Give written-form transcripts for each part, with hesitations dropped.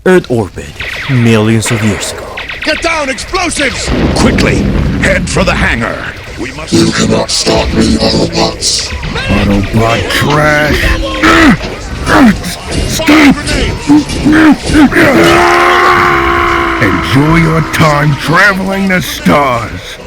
Earth orbit millions of years ago. Get down, explosives! Quickly, head for the hangar. We must. You cannot stop me, Autobots. Autobot trash. Fire grenades! Enjoy your time traveling the stars.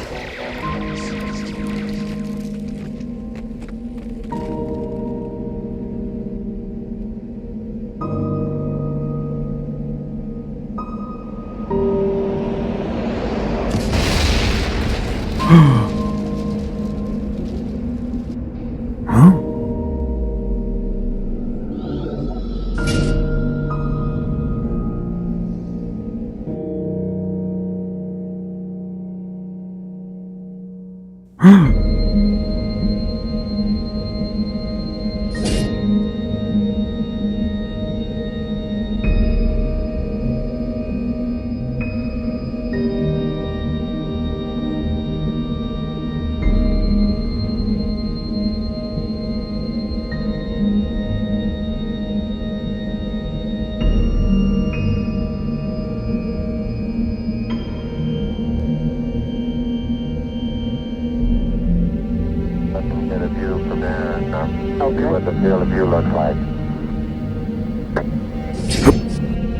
Get a view from there and see what the field of view looks like.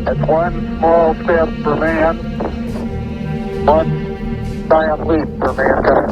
It's one small step for man, one giant leap for mankind.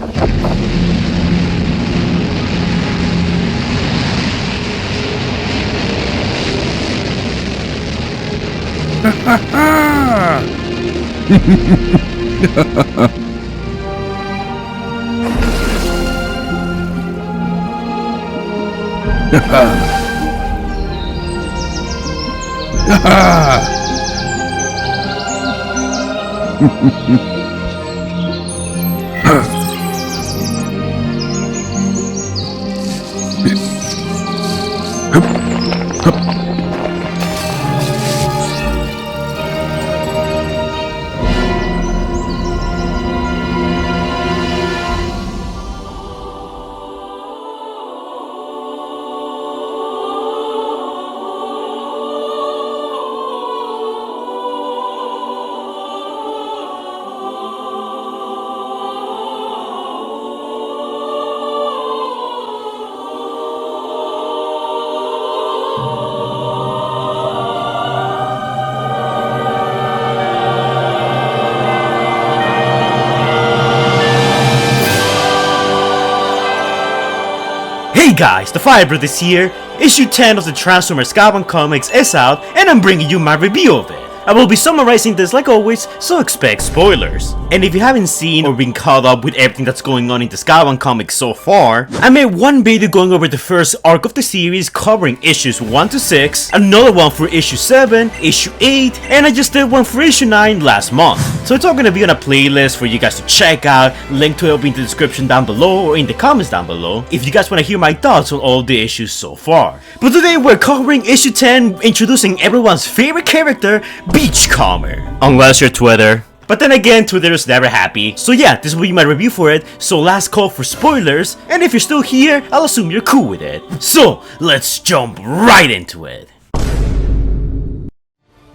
Hey guys, the Fire Brothers here. Issue 10 of the Transformers Skybound comics is out, and I'm bringing you my review of it. I will be summarizing this like always, so expect spoilers. And if you haven't seen or been caught up with everything that's going on in the Skybound comics so far, I made one video going over the first arc of the series covering issues 1 to 6, another one for issue 7, issue 8, and I just did one for issue 9 last month. So it's all gonna be on a playlist for you guys to check out, link to it will be in the description down below or in the comments down below if you guys wanna hear my thoughts on all the issues so far. But today we're covering issue 10, introducing everyone's favorite character, Beachcomber. Unless you're Twitter. But then again, Twitter is never happy. So yeah, this will be my review for it, so last call for spoilers, and if you're still here, I'll assume you're cool with it. So, let's jump right into it.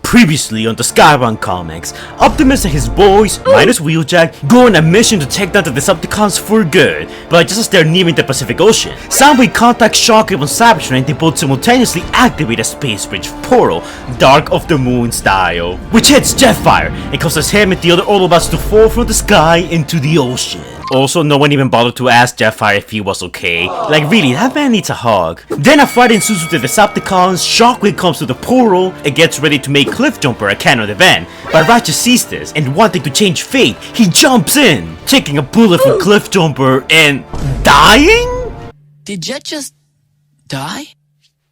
Previously on the Skybound comics, Optimus and his boys, minus Wheeljack, go on a mission to take down the Decepticons for good, but just as they're nearing the Pacific Ocean, Soundwave contacts Shockwave on Cybertron and they both simultaneously activate a space bridge portal, Dark of the Moon style, which hits Jetfire and causes him and the other Autobots to fall from the sky into the ocean. Also, no one even bothered to ask Jetfire if he was okay. Like really, that man needs a hug. Then a fight ensues with the Decepticons, Shockwave comes to the portal and gets ready to make Cliffjumper a canon event. But Ratchet sees this and wanting to change fate, he jumps in, taking a bullet from Cliffjumper and dying? Did Jet just die?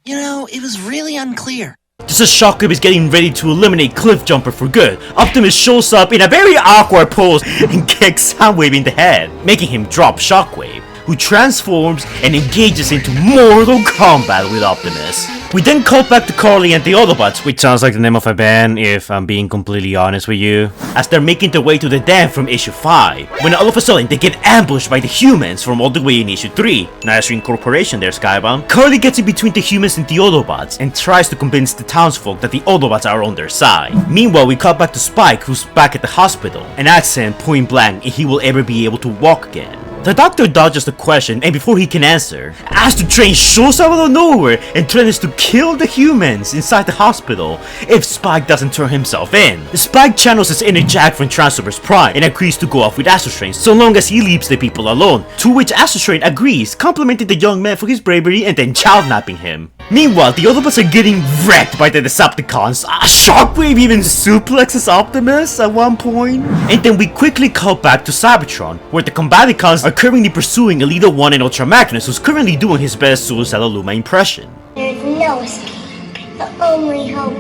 You know, it was really unclear. Just as Shockwave is getting ready to eliminate Cliffjumper for good, Optimus shows up in a very awkward pose and kicks Soundwave in the head, making him drop Shockwave, who transforms and engages into mortal combat with Optimus. We then cut back to Carly and the Autobots, which sounds like the name of a band if I'm being completely honest with you, as they're making their way to the dam from issue 5, when all of a sudden they get ambushed by the humans from all the way in issue 3. Nice reincorporation there, Skybound. Carly gets in between the humans and the Autobots and tries to convince the townsfolk that the Autobots are on their side. Meanwhile, we cut back to Spike, who's back at the hospital, and asks him point blank if he will ever be able to walk again. The doctor dodges the question, and before he can answer, Astro Train shows up out of nowhere and threatens to kill the humans inside the hospital if Spike doesn't turn himself in. Spike channels his inner Jack from Transformers Prime and agrees to go off with Astro Train so long as he leaves the people alone, to which Astro Train agrees, complimenting the young man for his bravery and then child-napping him. Meanwhile, the Autobots are getting wrecked by the Decepticons. Shockwave even suplexes Optimus at one point. And then we quickly cut back to Cybertron, where the Combaticons are currently pursuing Elita 1 and Ultra Magnus, who's currently doing his best Suicide Luma impression. There's no escape. The only hope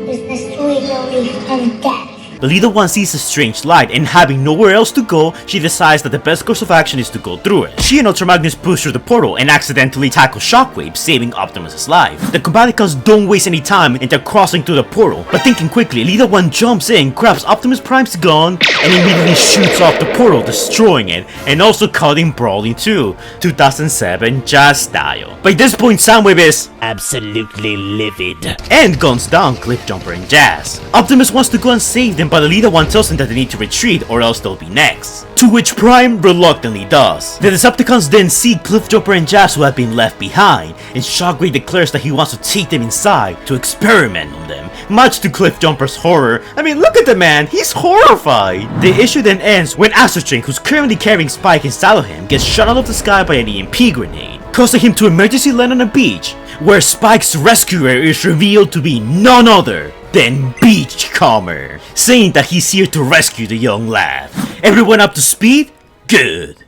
is the sweet relief from death. The Elita 1 sees a strange light, and having nowhere else to go, she decides that the best course of action is to go through it. She and Ultra Magnus push through the portal and accidentally tackle Shockwave, saving Optimus' life. The Combaticons don't waste any time and they're crossing through the portal, but thinking quickly, Elita 1 jumps in, grabs Optimus Prime's gun, and immediately shoots off the portal, destroying it, and also cutting Brawl in two, 2007 Jazz style. By this point, Soundwave is absolutely livid, and guns down Cliffjumper and Jazz. Optimus wants to go and save them, but Elita 1 tells them that they need to retreat or else they'll be next. To which Prime reluctantly does. The Decepticons then see Cliffjumper and Jazz who have been left behind, and Shockwave declares that he wants to take them inside to experiment on them, much to Cliffjumper's horror. I mean, look at the man, he's horrified! The issue then ends when Astro Train, who's currently carrying Spike inside of him, gets shot out of the sky by an EMP grenade, causing him to emergency land on a beach, where Spike's rescuer is revealed to be none other than Beachcomber, saying that he's here to rescue the young lad. Everyone up to speed? Good.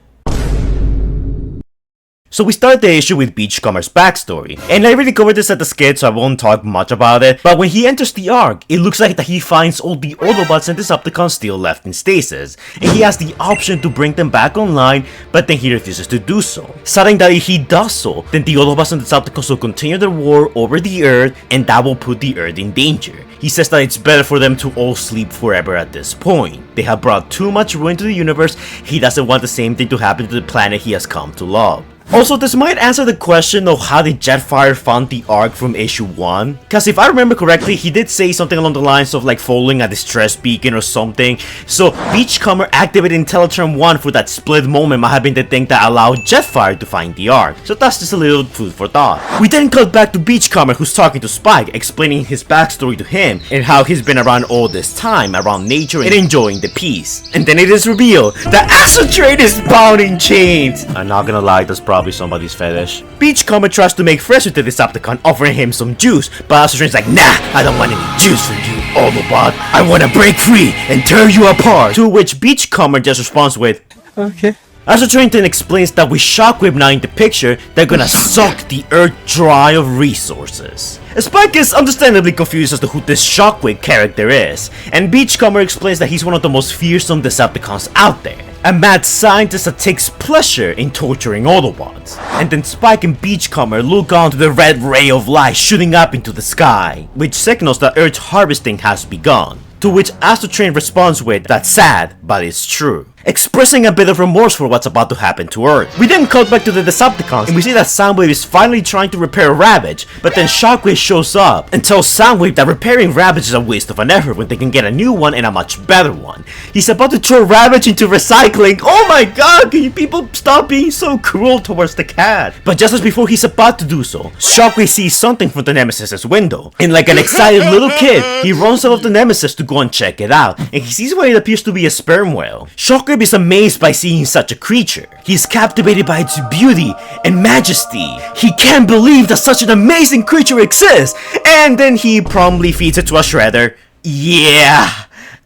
So we start the issue with Beachcomber's backstory, and I already covered this at the skit so I won't talk much about it, but when he enters the Ark, it looks like that he finds all the Autobots and Decepticons still left in stasis, and he has the option to bring them back online, but then he refuses to do so, citing that if he does so, then the Autobots and Decepticons will continue their war over the Earth, and that will put the Earth in danger. He says that it's better for them to all sleep forever at this point. They have brought too much ruin to the universe, he doesn't want the same thing to happen to the planet he has come to love. Also, this might answer the question of how did Jetfire found the Ark from issue 1? Cause if I remember correctly, he did say something along the lines of like following a distress beacon or something. So Beachcomber activating Teletran 1 for that split moment might have been the thing that allowed Jetfire to find the Ark. So that's just a little food for thought. We then cut back to Beachcomber, who's talking to Spike, explaining his backstory to him and how he's been around all this time, around nature and enjoying the peace. And then it is revealed that Astro Train is bound in chains. I'm not gonna lie, that's probably somebody's fetish. Beachcomber tries to make friends with the Decepticon, offering him some juice, but Astro Train's like, nah, I don't want any juice from you, Autobot. I wanna break free and tear you apart. To which Beachcomber just responds with, okay. Astro Train then explains that with Shockwave now in the picture, they're gonna suck the Earth dry of resources. Spike is understandably confused as to who this Shockwave character is, and Beachcomber explains that he's one of the most fearsome Decepticons out there, a mad scientist that takes pleasure in torturing Autobots. And then Spike and Beachcomber look on to the red ray of light shooting up into the sky, which signals that Earth harvesting has begun. To which Astro Train responds with, that's sad, but it's true, expressing a bit of remorse for what's about to happen to Earth. We then cut back to the Decepticons, and we see that Soundwave is finally trying to repair Ravage, but then Shockwave shows up and tells Soundwave that repairing Ravage is a waste of an effort when they can get a new one and a much better one. He's about to throw Ravage into recycling. Oh my god, can you people stop being so cruel towards the cat? But just as before he's about to do so, Shockwave sees something from the Nemesis's window, and like an excited little kid, he runs out of the Nemesis to go and check it out, and he sees what it appears to be a sperm whale. Shockwave is amazed by seeing such a creature. He's captivated by its beauty and majesty. He can't believe that such an amazing creature exists, and then he promptly feeds it to a shredder. Yeah,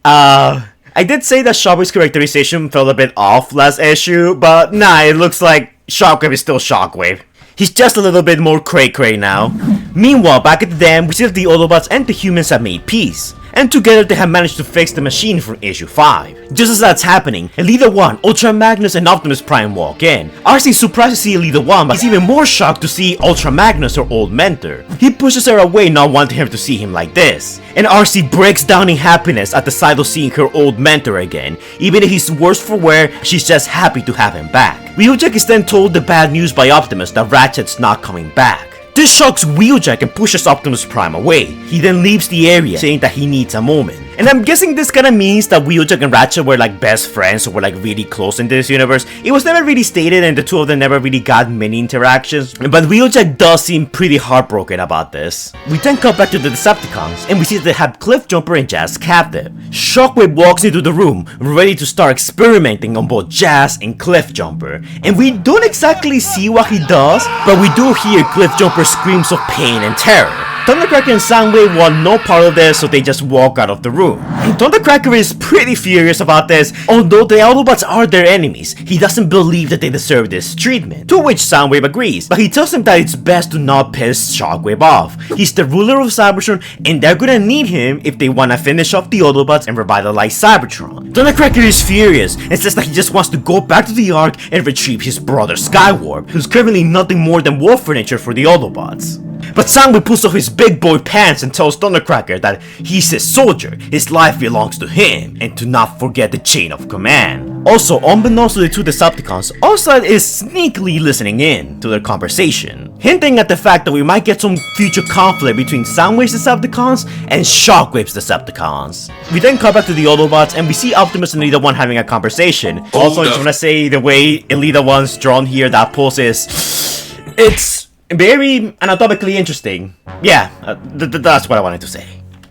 I did say that Shockwave's characterization felt a bit off last issue, but nah, it looks like Shockwave is still Shockwave. He's just a little bit more cray-cray now. Meanwhile, back at the dam, we see that the Autobots and the humans have made peace. and together they have managed to fix the machine from issue 5. Just as that's happening, Elita 1, Ultra Magnus, and Optimus Prime walk in. RC is surprised to see Elita 1, but he's even more shocked to see Ultra Magnus, her old mentor. He pushes her away, not wanting her to see him like this. And RC breaks down in happiness at the sight of seeing her old mentor again. Even if he's worse for wear, she's just happy to have him back. Wheeljack is then told the bad news by Optimus that Ratchet's not coming back. This shocks Wheeljack and pushes Optimus Prime away. He then leaves the area, saying that he needs a moment. And I'm guessing this kinda means that Wheeljack and Ratchet were like best friends or were like really close in this universe. It was never really stated and the two of them never really got many interactions. But Wheeljack does seem pretty heartbroken about this. We then cut back to the Decepticons and we see that they have Cliffjumper and Jazz captive. Shockwave walks into the room, ready to start experimenting on both Jazz and Cliffjumper. And we don't exactly see what he does, but we do hear Cliffjumper's screams of pain and terror. Thundercracker and Soundwave want no part of this, so they just walk out of the room. And Thundercracker is pretty furious about this, although the Autobots are their enemies. He doesn't believe that they deserve this treatment, to which Soundwave agrees, but he tells him that it's best to not piss Shockwave off. He's the ruler of Cybertron, and they're gonna need him if they wanna finish off the Autobots and revitalize Cybertron. Thundercracker is furious and says that he just wants to go back to the Ark and retrieve his brother Skywarp, who's currently nothing more than war furniture for the Autobots. But Soundwave pulls off his big boy pants and tells Thundercracker that he's his soldier, his life belongs to him, and to not forget the chain of command. Also, unbeknownst to the two Decepticons, Ocelot is sneakily listening in to their conversation, hinting at the fact that we might get some future conflict between Soundwave's Decepticons and Shockwave's Decepticons. We then cut back to the Autobots and we see Optimus and Elita 1 having a conversation. Also, I just wanna say the way Elita 1's drawn here, that pose is... it's very anatomically interesting. Yeah, that's what I wanted to say.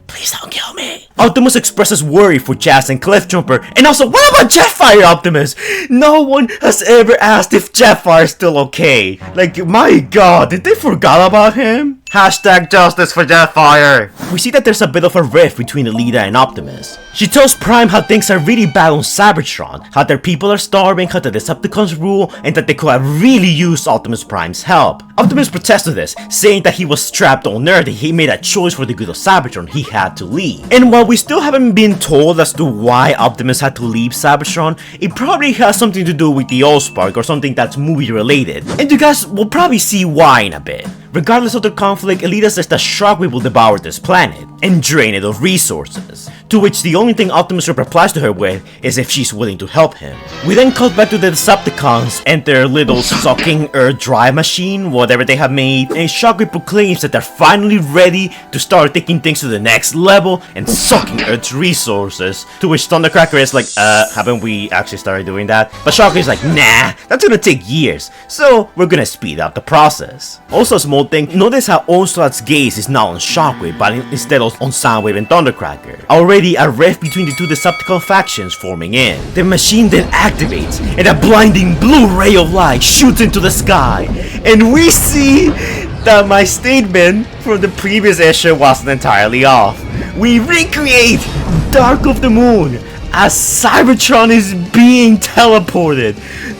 Please don't kill me. Optimus expresses worry for Jazz and Cliffjumper, and also, what about Jetfire, Optimus? No one has ever asked if Jetfire is still okay. Like, my god, did they forget about him? Hashtag justice for Jetfire. We see that there's a bit of a rift between Elita and Optimus. She tells Prime how things are really bad on Cybertron, how their people are starving, how the Decepticons rule, and that they could have really used Optimus Prime's help. Optimus protests to this, saying that he was trapped on Earth and he made a choice for the good of Cybertron, he had to leave. And while we still haven't been told as to why Optimus had to leave Cybertron, it probably has something to do with the Allspark or something that's movie related. And you guys will probably see why in a bit. Regardless of the conflict, Elita says that Shockwave will devour this planet and drain it of resources, to which the only thing Optimus replies to her with is if she's willing to help him. We then cut back to the Decepticons and their little sucking earth dry machine, whatever they have made, and Shockwave proclaims that they're finally ready to start taking things to the next level and sucking Earth's resources, to which Thundercracker is like, haven't we actually started doing that? But Shockwave's like, nah, that's gonna take years, so we're gonna speed up the process. Also a small thing, notice how Onslaught's gaze is not on Shockwave, but instead on Soundwave and Thundercracker. Already a rift between the two Decepticon factions forming in. The machine then activates, and a blinding blue ray of light shoots into the sky, and we see that my statement from the previous issue wasn't entirely off. We recreate Dark of the Moon as Cybertron is being teleported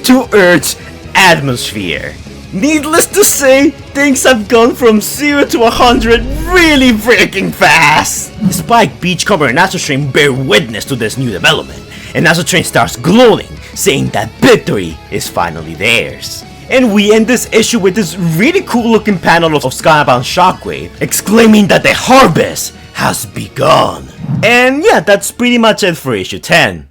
to Earth's atmosphere. Needless to say, things have gone from 0 to 100 really freaking fast. Spike, Beachcomber, and Astrotrain bear witness to this new development, and Astrotrain starts gloating, saying that victory is finally theirs. And we end this issue with this really cool looking panel of Skybound Shockwave, exclaiming that the harvest has begun. And yeah, that's pretty much it for issue 10.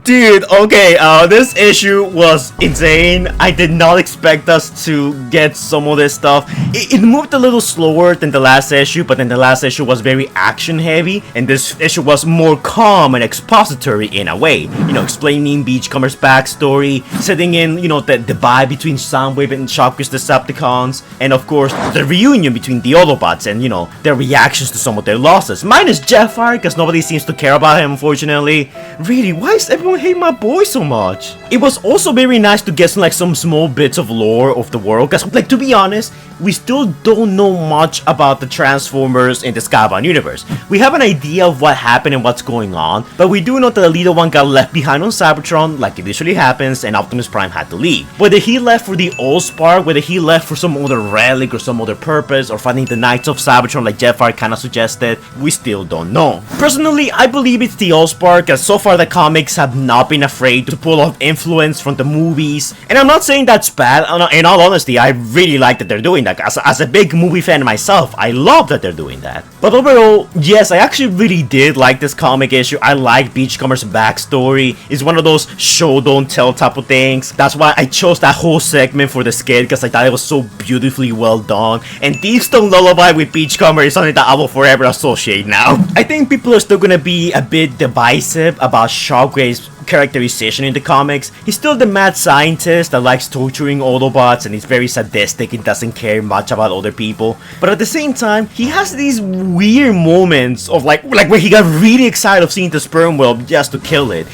Dude, okay, this issue was insane. I did not expect us to get some of this stuff. It moved a little slower than the last issue, but then the last issue was very action heavy, and this issue was more calm and expository in a way. You know, explaining Beachcomber's backstory, setting in, you know, the divide between Soundwave and Shockwave's Decepticons, and of course, the reunion between the Autobots and, you know, their reactions to some of their losses. Minus Jetfire, because nobody seems to care about him, unfortunately. Really, why is everyone everyone hate my boy so much? It was also very nice to get some small bits of lore of the world, because like, to be honest, we still don't know much about the Transformers in the Skybound universe. We have an idea of what happened and what's going on, but we do know that the little one got left behind on Cybertron, like it usually happens, and Optimus Prime had to leave. Whether he left for the Allspark, whether he left for some other relic or some other purpose, or fighting the Knights of Cybertron like Jetfire kinda suggested, we still don't know. Personally, I believe it's the Allspark, as so far the comics have not been afraid to pull off influence from the movies, and I'm not saying that's bad. In all honesty, I really like that they're doing that. As a big movie fan myself, I love that they're doing that. But overall, yes, I actually really did like this comic issue. I like Beachcomber's backstory. It's one of those show don't tell type of things. That's why I chose that whole segment for the Skit, because I thought it was so beautifully well done. And Thief's Tongue Lullaby with Beachcomber is something that I will forever associate now. I think people are still gonna be a bit divisive about Shockwave's characterization in the comics. He's still the mad scientist that likes torturing Autobots, and he's very sadistic and doesn't care much about other people. But at the same time, he has these weird moments of like where he got really excited of seeing the sperm whale just to kill it.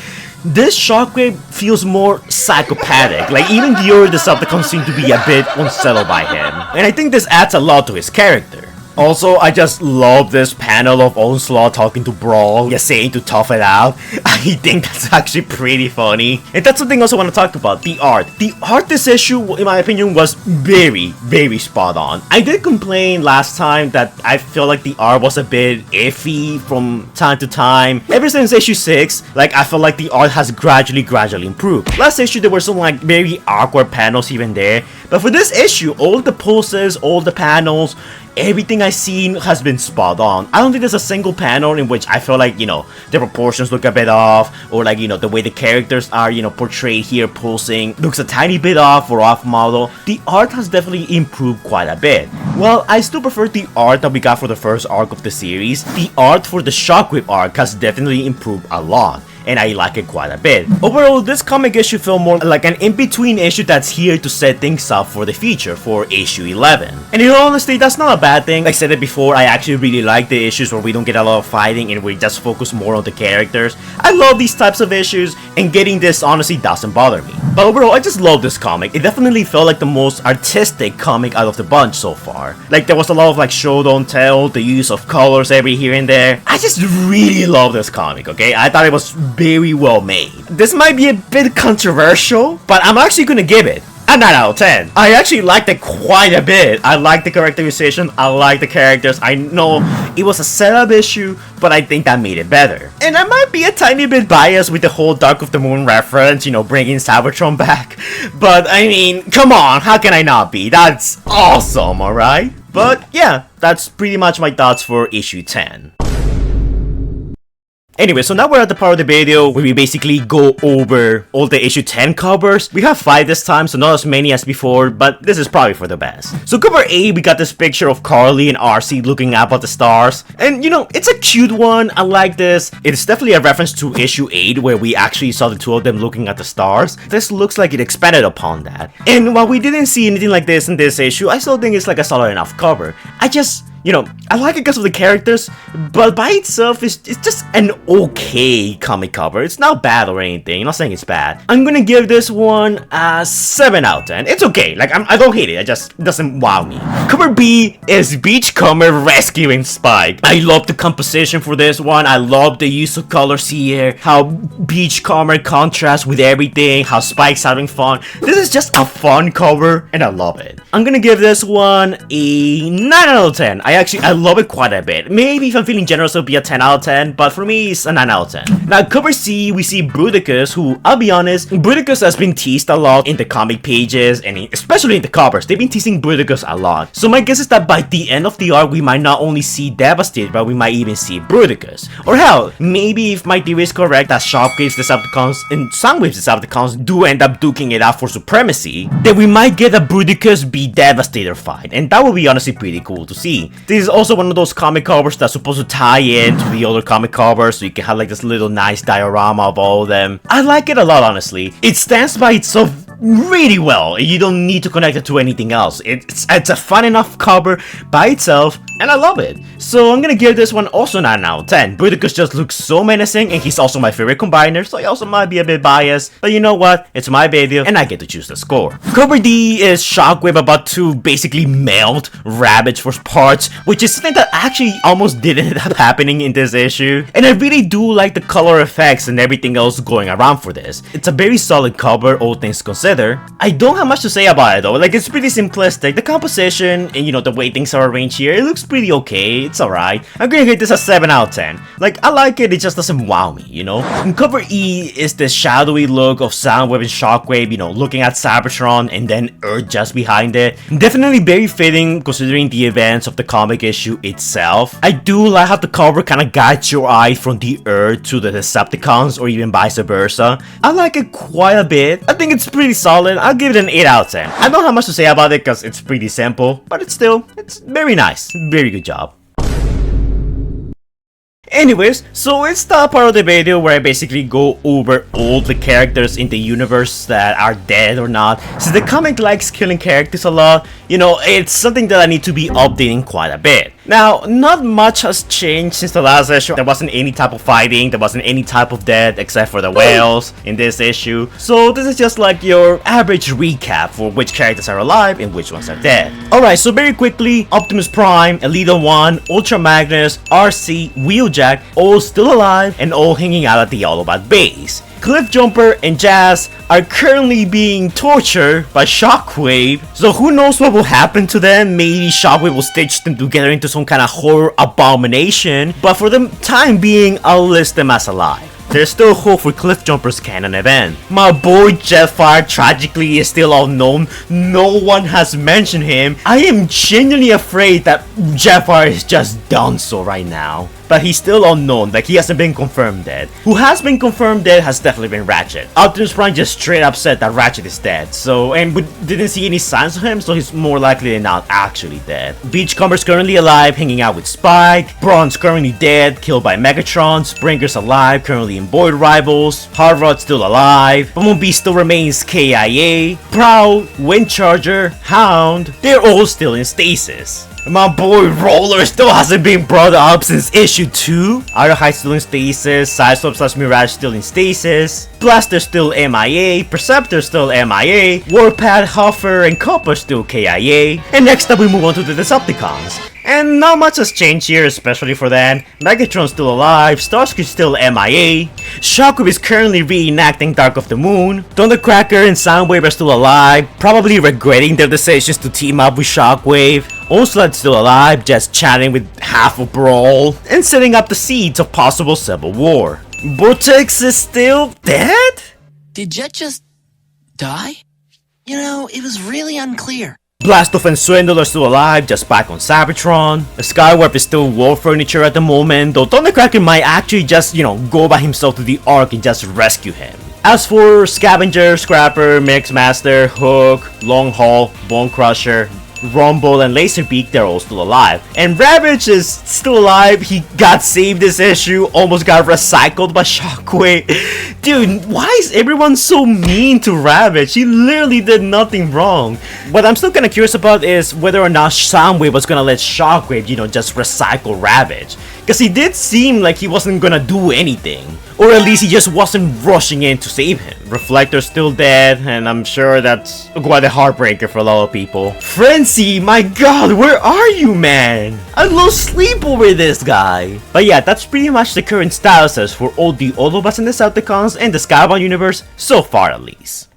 This Shockwave feels more psychopathic, like even the other Decepticons seem to be a bit unsettled by him. And I think this adds a lot to his character. Also, I just love this panel of Onslaught talking to Brawl, just saying to tough it out. I think that's actually pretty funny. And that's something else I want to talk about, the art. The art this issue, in my opinion, was very, very spot on. I did complain last time that I feel like the art was a bit iffy from time to time. Ever since issue 6, like I feel like the art has gradually improved. Last issue there were some like very awkward panels even there. But for this issue, all the poses, all the panels, everything I've seen has been spot on. I don't think there's a single panel in which I feel like, you know, the proportions look a bit off, or like, you know, the way the characters are, you know, portrayed here, posing, looks a tiny bit off or off model. The art has definitely improved quite a bit. Well, I still prefer the art that we got for the first arc of the series. The art for the Shockwave arc has definitely improved a lot, and I like it quite a bit. Overall, this comic issue felt more like an in-between issue that's here to set things up for the future, for issue 11. And in all honesty, that's not a bad thing. Like I said it before, I actually really like the issues where we don't get a lot of fighting and we just focus more on the characters. I love these types of issues, and getting this honestly doesn't bother me. But overall, I just love this comic. It definitely felt like the most artistic comic out of the bunch so far. Like there was a lot of like show don't tell, the use of colors every here and there. I just really love this comic, okay? I thought it was very well made. This might be a bit controversial, but I'm actually gonna give it a 9 out of 10. I actually liked it quite a bit. I like the characterization, I like the characters. I know it was a setup issue, but I think that made it better. And I might be a tiny bit biased with the whole Dark of the Moon reference, you know, bringing Cybertron back. But I mean, come on, how can I not be? That's awesome, alright? But yeah, that's pretty much my thoughts for issue 10. Anyway, so now we're at the part of the video where we basically go over all the issue 10 covers. We have 5 this time, so not as many as before, but this is probably for the best. So cover A, we got this picture of Carly and RC looking up at the stars. And you know, it's a cute one, I like this. It's definitely a reference to issue 8 where we actually saw the two of them looking at the stars. This looks like it expanded upon that. And while we didn't see anything like this in this issue, I still think it's like a solid enough cover. You know, I like it because of the characters, but by itself, it's just an okay comic cover. It's not bad or anything. I'm not saying it's bad. I'm gonna give this one a 7 out of 10. It's okay. Like, I don't hate it. It just doesn't wow me. Cover B is Beachcomber rescuing Spike. I love the composition for this one. I love the use of colors here. How Beachcomber contrasts with everything. How Spike's having fun. This is just a fun cover, and I love it. I'm gonna give this one a 9 out of 10. I love it quite a bit. Maybe if I'm feeling generous, it'll be a 10 out of 10, but for me, it's a 9 out of 10. Now, cover C, we see Bruticus, who, I'll be honest, Bruticus has been teased a lot in the comic pages, and especially in the covers. They've been teasing Bruticus a lot. So my guess is that by the end of the arc, we might not only see Devastator, but we might even see Bruticus. Or hell, maybe if my theory is correct, that Shockwave's Decepticons and Soundwave's Decepticons do end up duking it out for supremacy, then we might get a Bruticus v Devastator fight, and that would be honestly pretty cool to see. This is also one of those comic covers that's supposed to tie in to the other comic covers, so you can have like this little nice diorama of all of them. I like it a lot, honestly. It stands by itself really well. You don't need to connect it to anything else. It's a fun enough cover by itself, and I love it. So I'm gonna give this one also 9 out of 10. Bruticus just looks so menacing, and he's also my favorite combiner, so I also might be a bit biased. But you know what? It's my video, and I get to choose the score. Cover D is Shockwave about to basically melt Ravage for parts, which is something that actually almost didn't end up happening in this issue. And I really do like the color effects and everything else going around for this. It's a very solid cover, all things considered. I don't have much to say about it though. Like, it's pretty simplistic. The composition and the way things are arranged here, it looks pretty okay. It's alright. I'm gonna give this a 7 out of 10. Like, I like it, it just doesn't wow me, And cover E is the shadowy look of Soundwave and Shockwave, looking at Cybertron and then Earth just behind it. Definitely very fitting considering the events of the comic issue itself. I do like how the cover kind of guides your eye from the Earth to the Decepticons or even vice versa. I like it quite a bit. I think it's pretty solid. I'll give it an 8 out of 10. I don't have much to say about it because it's pretty simple, but it's very nice. Very good job. Anyways, so it's the part of the video where I basically go over all the characters in the universe that are dead or not. Since the comic likes killing characters a lot, it's something that I need to be updating quite a bit. Now, not much has changed since the last issue. There wasn't any type of fighting, there wasn't any type of death except for the whales in this issue. So this is just like your average recap for which characters are alive and which ones are dead. Alright, so very quickly, Optimus Prime, Elita 1, Ultra Magnus, RC, Wheeljack, all still alive and all hanging out at the Autobot base. Cliffjumper and Jazz are currently being tortured by Shockwave, so who knows what will happen to them. Maybe Shockwave will stitch them together into some kind of horror abomination, but for the time being, I'll list them as alive. There's still hope for Cliffjumper's canon event. My boy Jetfire tragically is still unknown. No one has mentioned him. I am genuinely afraid that Jetfire is just done so right now. But he's still unknown, like he hasn't been confirmed dead. Who has been confirmed dead has definitely been Ratchet. Optimus Prime just straight up said that Ratchet is dead, and we didn't see any signs of him, so he's more likely than not actually dead. Beachcomber's currently alive, hanging out with Spike. Brawn's currently dead, killed by Megatron. Springer's alive, currently in Boyd Rivals. Hardrod's still alive. Bumblebee still remains KIA. Prowl, Windcharger, Hound, they're all still in stasis. My boy Roller still hasn't been brought up since issue 2. Ironhide still in stasis. Sideswipe / Mirage still in stasis. Blaster still MIA. Perceptor still MIA. Warpath, Huffer, and Copper still KIA. And next up we move on to the Decepticons. And not much has changed here, especially for them. Megatron's still alive, Starscream's still MIA, Shockwave is currently reenacting Dark of the Moon, Thundercracker and Soundwave are still alive, probably regretting their decisions to team up with Shockwave. Onslaught's still alive, just chatting with half of Brawl, and setting up the seeds of possible civil war. Vortex is still dead? Did Jet just die? It was really unclear. Blastoff and Swindle are still alive, just back on Cybertron. Skywarp is still war furniture at the moment, though Thundercracker might actually just, go by himself to the Ark and just rescue him. As for Scavenger, Scrapper, Mixmaster, Hook, Long Haul, Bone Crusher, Rumble, and Laserbeak, they're all still alive. And Ravage is still alive. He got saved this issue, almost got recycled by Shockwave. Dude, why is everyone so mean to Ravage? He literally did nothing wrong. What I'm still kind of curious about is whether or not Soundwave was gonna let Shockwave, just recycle Ravage. Because he did seem like he wasn't gonna do anything. Or at least he just wasn't rushing in to save him. Reflector's still dead, and I'm sure that's quite a heartbreaker for a lot of people. Frenzy, my god, where are you, man? I lost sleep over this guy. But yeah, that's pretty much the current statuses for all the Autobots and Decepticons and the Skybound universe, so far at least.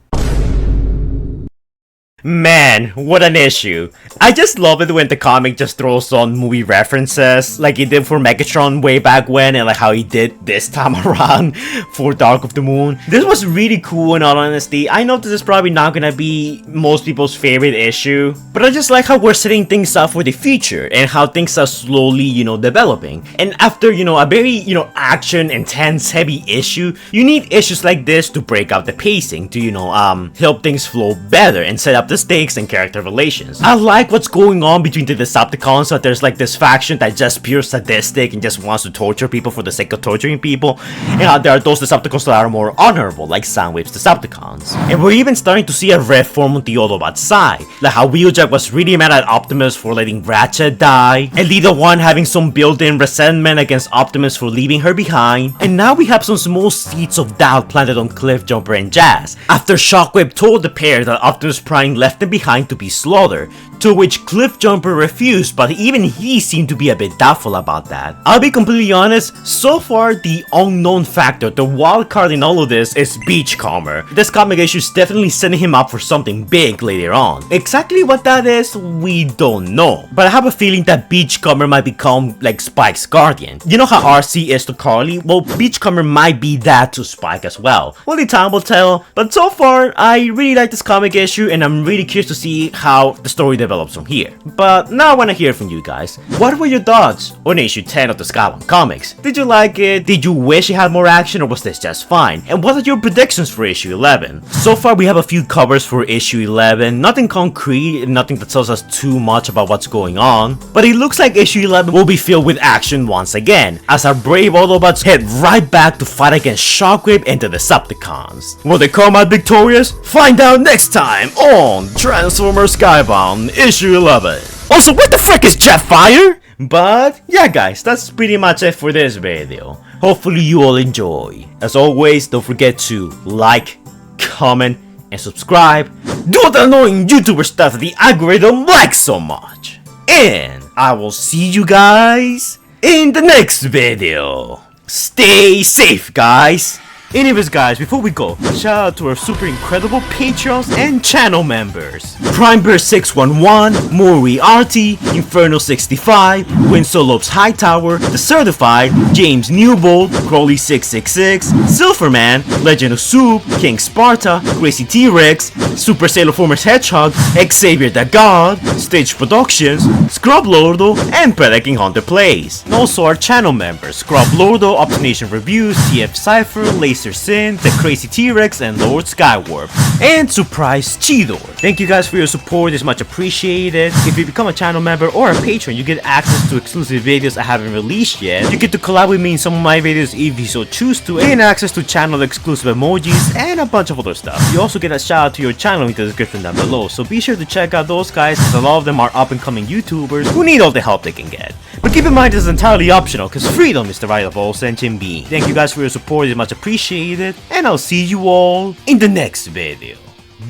Man, what an issue. I just love it when the comic just throws on movie references, like he did for Megatron way back when, and like how he did this time around for Dark of the Moon. This was really cool in all honesty. I know this is probably not gonna be most people's favorite issue, but I just like how we're setting things up for the future and how things are slowly, developing. And after, a very, action, intense, heavy issue, you need issues like this to break out the pacing, to, help things flow better and set up the the stakes and character relations. I like what's going on between the Decepticons, so there's like this faction that just pure sadistic and just wants to torture people for the sake of torturing people, and there are those Decepticons that are more honorable, like Soundwave's Decepticons. And we're even starting to see a red form on the Autobot side, like how Wheeljack was really mad at Optimus for letting Ratchet die, and Lita 1 having some built-in resentment against Optimus for leaving her behind, and now we have some small seeds of doubt planted on Cliffjumper and Jazz, after Shockwave told the pair that Optimus Prime left them behind to be slaughtered, to which Cliffjumper refused, but even he seemed to be a bit doubtful about that. I'll be completely honest, so far the unknown factor, the wild card in all of this is Beachcomber. This comic issue is definitely setting him up for something big later on. Exactly what that is, we don't know, but I have a feeling that Beachcomber might become like Spike's guardian. You know how RC is to Carly? Well, Beachcomber might be that to Spike as well. Only time will tell, but so far I really like this comic issue and I'm really curious to see how the story develops from here. But now I want to hear from you guys. What were your thoughts on issue 10 of the Skybound comics? Did you like it? Did you wish it had more action, or was this just fine? And what are your predictions for issue 11? So far we have a few covers for issue 11, nothing concrete, nothing that tells us too much about what's going on, but it looks like issue 11 will be filled with action once again, as our brave Autobots head right back to fight against Shockwave and the Decepticons. Will they come out victorious? Find out next time on Transformers Skybound issue 11. Also, what the frick is Jetfire? But yeah guys, that's pretty much it for this video. Hopefully you all enjoy. As always, don't forget to like, comment, and subscribe. Do all the annoying YouTuber stuff that the algorithm likes so much. And I will see you guys in the next video. Stay safe, guys. Anyways guys, before we go, shout out to our super incredible Patreons and channel members: Primebear611, Moriarty, Inferno65, Winsolopes Hightower, The Certified, James Newbold, Crowley666, Silverman, Legend of Soup, King Sparta, Gracie T-Rex, Super Sailor Formers Hedgehog, Xavier the God, Stage Productions, Scrub Lordo, and Predaking Hunter Plays. And also our channel members: Scrub Lordo, Optination Reviews, TF Cypher, Laser Sin, The Crazy T-Rex, and Lord Skywarp, and Surprise Chidor. Thank you guys for your support, it's much appreciated. If you become a channel member or a patron, you get access to exclusive videos I haven't released yet. You get to collab with me in some of my videos if you so choose to, and access to channel exclusive emojis, and a bunch of other stuff. You also get a shout out to your channel in the description down below, so be sure to check out those guys, as a lot of them are up and coming YouTubers who need all the help they can get. But keep in mind this is entirely optional, because freedom is the right of all sentient beings. Thank you guys for your support, it's much appreciated, and I'll see you all in the next video.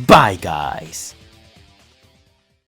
Bye guys.